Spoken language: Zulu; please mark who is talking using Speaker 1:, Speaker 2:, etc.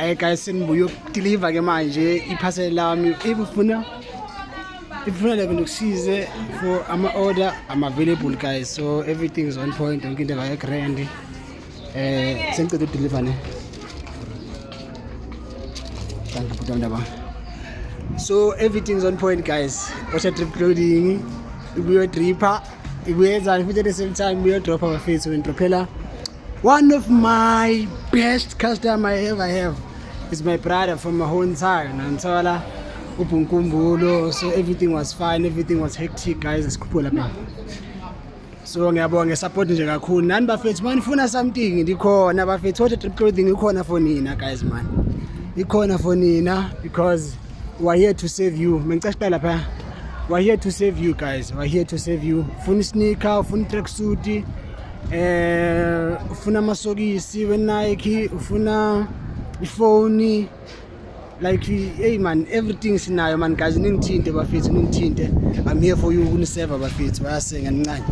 Speaker 1: Aye guys, senibuye ukudeliver ke manje iparcel lami. Ifuna lebe nokusize for ama order I'm available guys. So everything is on point. Yonke into vaya grand. Sengicela udeliver ne. Thank you Butondaba. So everything's on point guys. Watch Drip Clothing. We dripper. We at the same time we drop our face when propeller. One of my best customer I ever have is my brother from my own side. Nantola Upunkumbulo. So everything was fine, everything was hectic guys. So ngiyabonga support nje kakhulu. Nani bafethu manifuna something ndikhona bafethu. Watch Drip Clothing ikhona for nina guys man. Ikhona for nina because we are here to save you. Mengicashela lapha. We're here to save you guys. We're here to save you. Funa sneaker, funa tracksuit, ufuna masokisi we Nike, ufuna iphone, like hey man, everything sinayo man guys. Ningithinte bafethu, ningithinte. I'm here for you uniseva bafethu. Bayasenga ncane.